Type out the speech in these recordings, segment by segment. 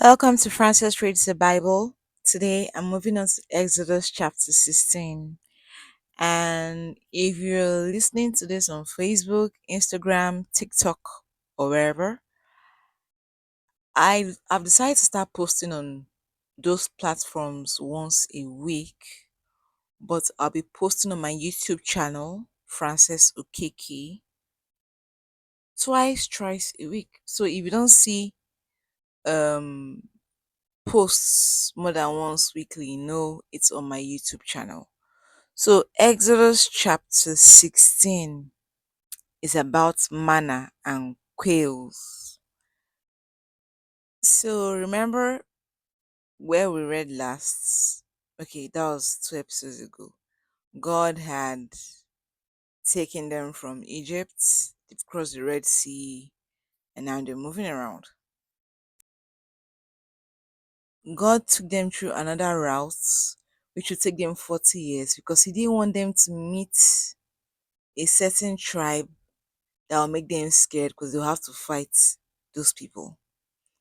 Welcome to Francis Reads the Bible. Today I'm moving on to Exodus chapter 16. And if you're listening to this on Facebook, Instagram, TikTok, or wherever, I've decided to start posting on those platforms once a week, but I'll be posting on my YouTube channel, Frances Okeke, thrice a week. So if you don't see um posts more than once weekly, no, it's on my YouTube channel. So, Exodus chapter 16 is about manna and quails. So, remember where we read last? Okay, that was 2 episodes ago. God had taken them from Egypt, they've crossed the Red Sea, and now they're moving around. God took them through another route, which would take them 40 years because He didn't want them to meet a certain tribe that will make them scared because they'll have to fight those people.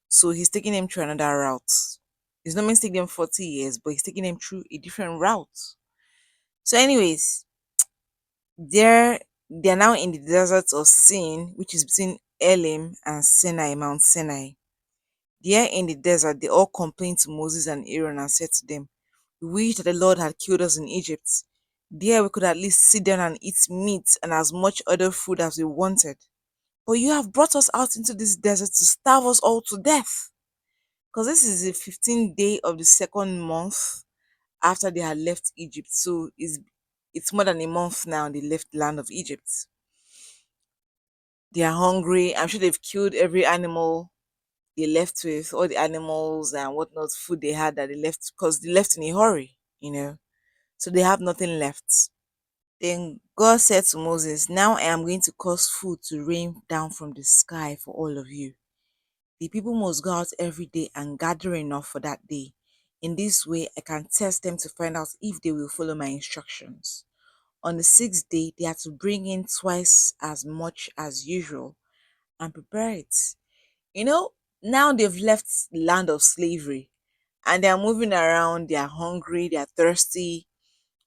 So He's taking them through another route. It's not meant to take them 40 years, but He's taking them through a different route. So, anyways, they're now in the desert of Sin, which is between Elim and Sinai, Mount Sinai. There in the desert, they all complained to Moses and Aaron and said to them, "We wish that the Lord had killed us in Egypt. There we could at least sit down and eat meat and as much other food as we wanted. But you have brought us out into this desert to starve us all to death." Because this is the 15th day of the second month after they had left Egypt. So it's more than a month now they left the land of Egypt. They are hungry. I'm sure they've killed every animal they left with, all the animals and whatnot, food they had that they left because they left in a hurry. So they have nothing left. Then God said to Moses, "Now I am going to cause food to rain down from the sky for all of you. The people must go out every day and gather enough for that day. In this way, I can test them to find out if they will follow my instructions. On the sixth day, they are to bring in twice as much as usual and prepare it." You know, now they've left the land of slavery and they are moving around, they are hungry, they are thirsty.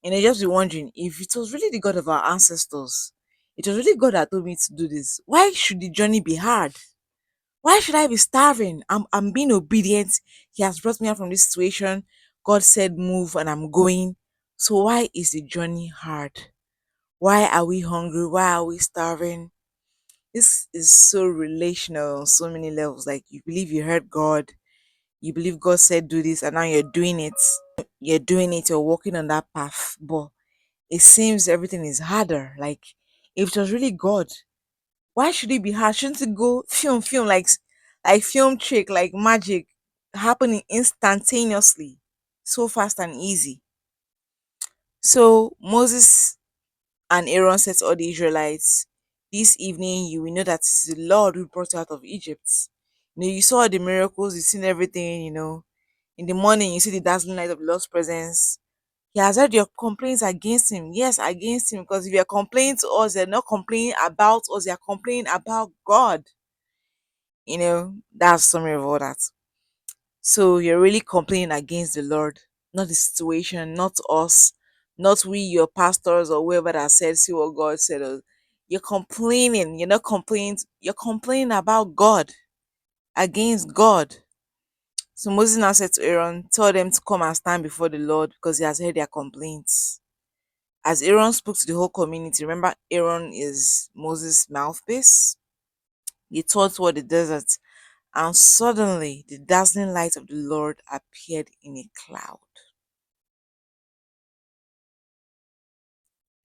And they just be wondering, if it was really the God of our ancestors, it was really God that told me to do this, why should the journey be hard? Why should I be starving? I'm being obedient. He has brought me out from this situation. God said move and I'm going. So why is the journey hard? Why are we hungry? Why are we starving? This is so relational on so many levels. Like you believe you heard God, you believe God said do this, and now you're doing it. You're doing it, you're walking on that path. But it seems everything is harder. Like if it was really God, why should it be hard? Shouldn't it go film like film trick, like magic, happening instantaneously, so fast and easy? So Moses and Aaron said to all the Israelites, "This evening you will know that it's the Lord who brought you out of Egypt. You saw the miracles, you've seen everything. In the morning you see the dazzling light of the Lord's presence. He has heard your complaints against him. Yes, against him, because if you're complaining to us, you're not complaining about us, you're complaining about God. That's summary of all that. So you're really complaining against the Lord, not the situation, not us, not we, your pastors or whoever that said, see what God said. You're complaining. You're not complaining. You're complaining about God, against God. So Moses now said to Aaron, "Tell them to come and stand before the Lord because he has heard their complaints." As Aaron spoke to the whole community, remember Aaron is Moses' mouthpiece, he turned toward the desert, and suddenly the dazzling light of the Lord appeared in a cloud.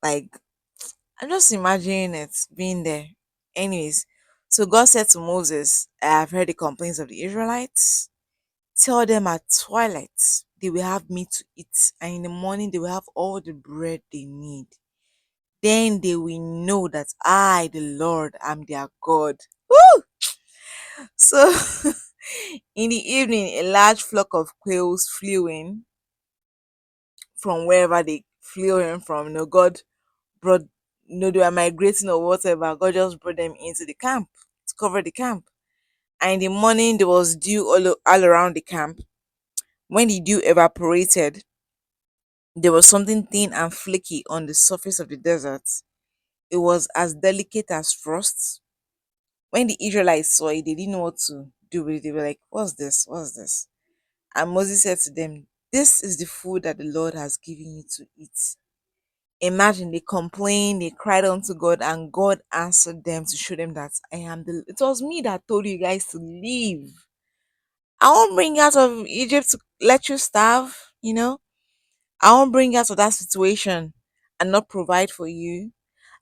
Like, I'm just imagining it being there. Anyways, so God said to Moses, "I have heard the complaints of the Israelites. Tell them at twilight they will have meat to eat, and in the morning they will have all the bread they need. Then they will know that I, the Lord, am their God." Woo! So in the evening, a large flock of quails flew in from wherever they flew in from. God brought, they were migrating or whatever. God just brought them into the camp to cover the camp. And in the morning, there was dew all around the camp. When the dew evaporated, there was something thin and flaky on the surface of the desert. It was as delicate as frost. When the Israelites saw it, they didn't know what to do with it. They were like, "What's this? What's this?" And Moses said to them, "This is the food that the Lord has given you to eat." Imagine, they complained, they cried unto God, and God answered them to show them that I am the. It was me that told you guys to leave. I won't bring you out of Egypt to let you starve. I won't bring you out of that situation and not provide for you.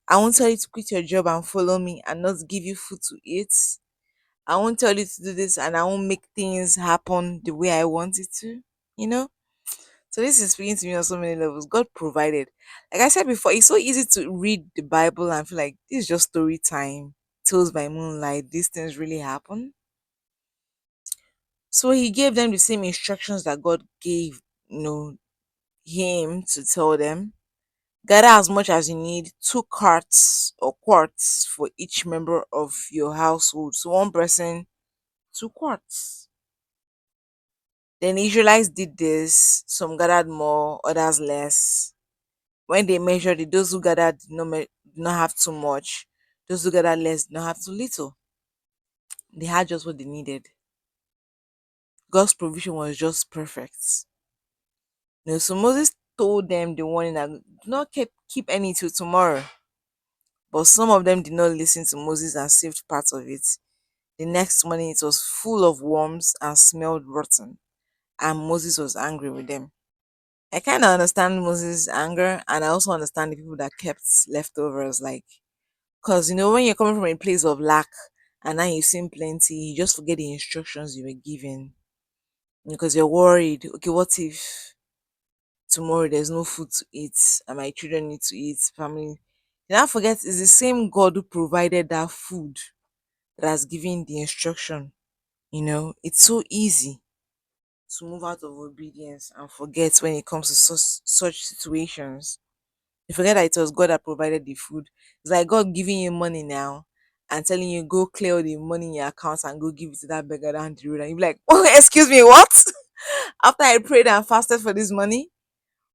I won't tell you to quit your job and follow me and not give you food to eat. I won't tell you to do this and I won't make things happen the way I want it to, you know? So this is speaking to me on so many levels. God provided. Like I said before, it's so easy to read the Bible and feel like this is just story time. Tales by moonlight. These things really happen. So he gave them the same instructions that God gave, him to tell them. Gather as much as you need, 2 carts or quarts for each member of your household. So one person, 2 quarts. Then the Israelites did this. Some gathered more, others less. When they measured it, those who gathered did not have too much. Those who gathered less did not have too little. They had just what they needed. God's provision was just perfect. So Moses told them the warning that do not keep any till tomorrow. But some of them did not listen to Moses and saved part of it. The next morning it was full of worms and smelled rotten, and Moses was angry with them. I kind of understand Moses' anger, and I also understand the people that kept leftovers. Like, because when you're coming from a place of lack and now you've seen plenty, you just forget the instructions you were given because you're worried. Okay, what if tomorrow there's no food to eat and my children need to eat? Family. You now forget it's the same God who provided that food that has given the instruction. It's so easy to move out of obedience and forget when it comes to such situations. You forget that it was God that provided the food. It's like God giving you money now and telling you go clear all the money in your account and go give it to that beggar down the road. And you're like, oh, excuse me, what? After I prayed and fasted for this money,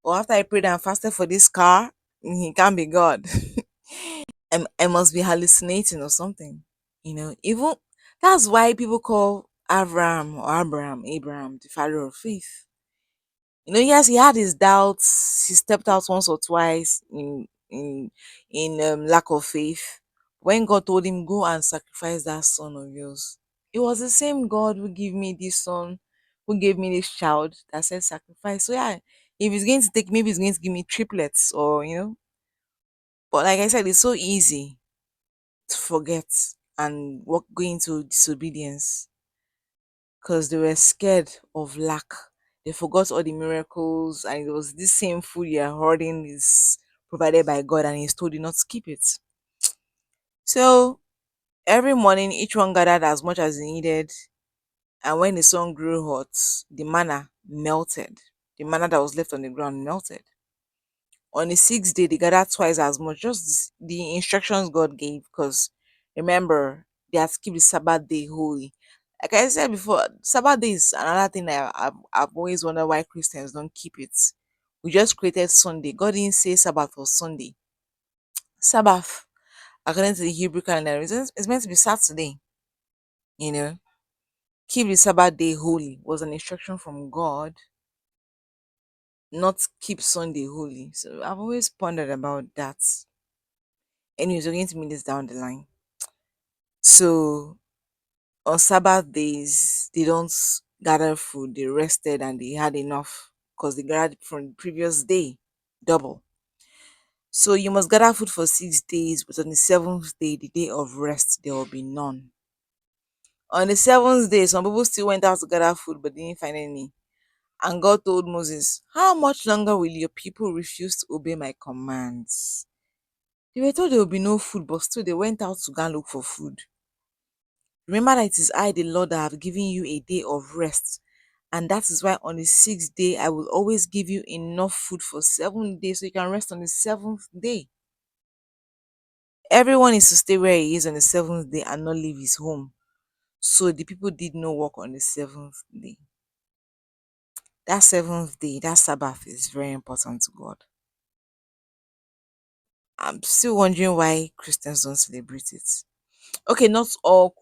or after I prayed and fasted for this car, he can't be God. I must be hallucinating or something. Even that's why people call Abraham, the father of faith. Yes, he had his doubts. He stepped out once or twice in lack of faith. When God told him, "Go and sacrifice that son of yours," it was the same God who gave me this son, who gave me this child that said sacrifice. So yeah, if he's going to take, maybe he's going to give me triplets or. But like I said, it's so easy to forget and walk going into disobedience because they were scared of lack. They forgot all the miracles, and it was this same food you're hoarding is provided by God, and He's told you not to keep it. So every morning, each one gathered as much as they needed, and when the sun grew hot, the manna melted. The manna that was left on the ground melted. On the 6th day, they gathered twice as much, just the instructions God gave, because remember, they had to keep the Sabbath day holy. Like I said before, Sabbath day is another thing that I've always wondered why Christians don't keep it. We just created Sunday. God didn't say Sabbath was Sunday. Sabbath, according to the Hebrew calendar, it's meant to be Saturday. You know, keep the Sabbath day holy was an instruction from God, not keep Sunday holy. So I've always pondered about that. Anyways, we're going to meet this down the line. So on Sabbath days, they don't gather food, they rested and they had enough because they gathered from the previous day, double. So you must gather food for 6 days, but on the seventh day, the day of rest, there will be none. On the seventh day, some people still went out to gather food but didn't find any. And God told Moses, how much longer will your people refuse to obey my commands? They were told there will be no food, but still they went out to go and look for food. Remember that it is I, the Lord, that have given you a day of rest. And that is why on the 6th day, I will always give you enough food for 7 days so you can rest on the seventh day. Everyone is to stay where he is on the seventh day and not leave his home. So the people did no work on the seventh day. That seventh day, that Sabbath is very important to God. I'm still wondering why Christians don't celebrate it. Okay, not all,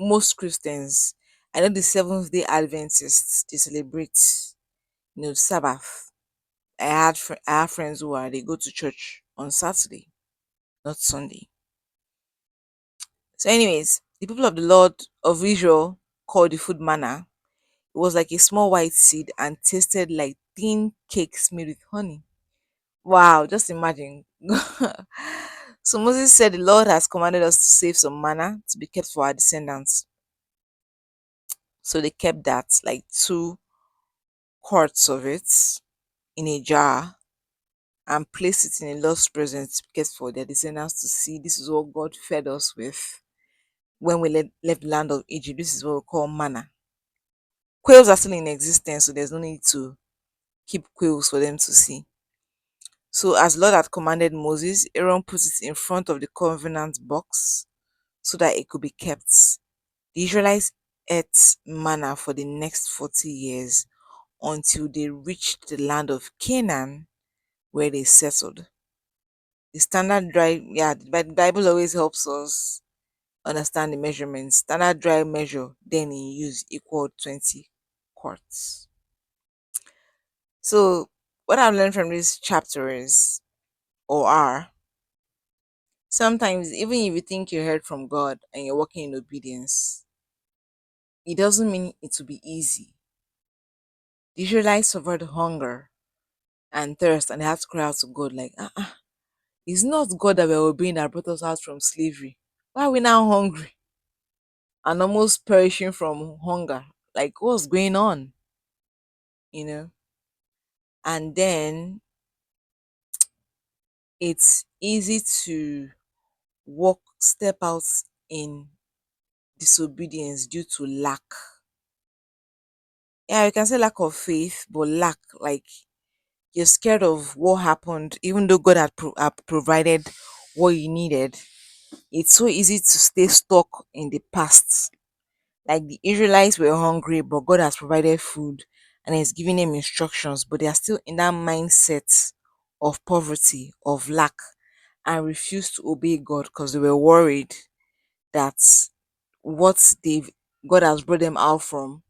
most Christians. I know the Seventh Day Adventists they celebrate, Sabbath. I have friends who are they go to church on Saturday, not Sunday. So, anyways, the people of the Lord of Israel called the food manna. It was like a small white seed and tasted like thin cakes made with honey. Wow, just imagine. So Moses said, the Lord has commanded us to save some manna to be kept for our descendants. So they kept that, like 2 quarts of it, in a jar and placed it in a Lord's presence to be kept for their descendants to see. This is what God fed us with when we left the land of Egypt. This is what we call manna. Quails are still in existence, so there's no need to keep quails for them to see. So, as Lord had commanded Moses, Aaron put it in front of the covenant box so that it could be kept. The Israelites ate manna for the next 40 years until they reached the land of Canaan where they settled. The standard dry, yeah, the Bible always helps us understand the measurements. Standard dry measure then in use equal 20 quarts. So, what I've learned from this chapter is, or are, sometimes even if you think you heard from God and you're walking in obedience, it doesn't mean it will be easy. The Israelites suffered hunger and thirst and they had to cry out to God, like, it's not God that we're obeying that brought us out from slavery. Why are we now hungry and almost perishing from hunger? Like, what's going on? You know? And then it's easy to step out in disobedience due to lack. Yeah, you can say lack of faith, but lack, like, you're scared of what happened, even though God had provided what you needed. It's so easy to stay stuck in the past. Like the Israelites were hungry, but God has provided food and He's giving them instructions, but they are still in that mindset of poverty, of lack, and refuse to obey God because they were worried that what they've God has brought them out from,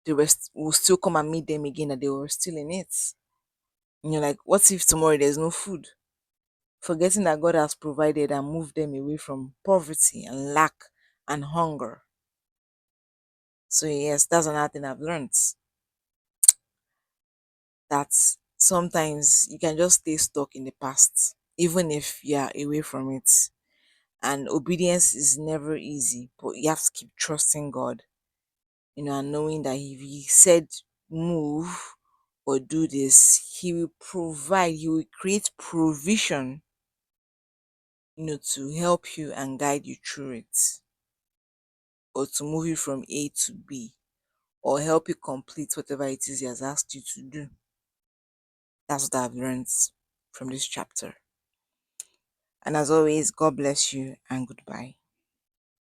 will still come and meet them again, and they were still in it. And you're like, what if tomorrow there's no food? Forgetting that God has provided and moved them away from poverty and lack and hunger. So yes, that's another thing I've learned, that sometimes you can just stay stuck in the past, even if you are away from it. And obedience is never easy, but you have to keep trusting God, and knowing that if He said move or do this, He will provide, He will create provision, to help you and guide you through it, or to move you from A to B, or help you complete whatever it is He has asked you to do. That's what I've learned from this chapter. And as always, God bless you and goodbye.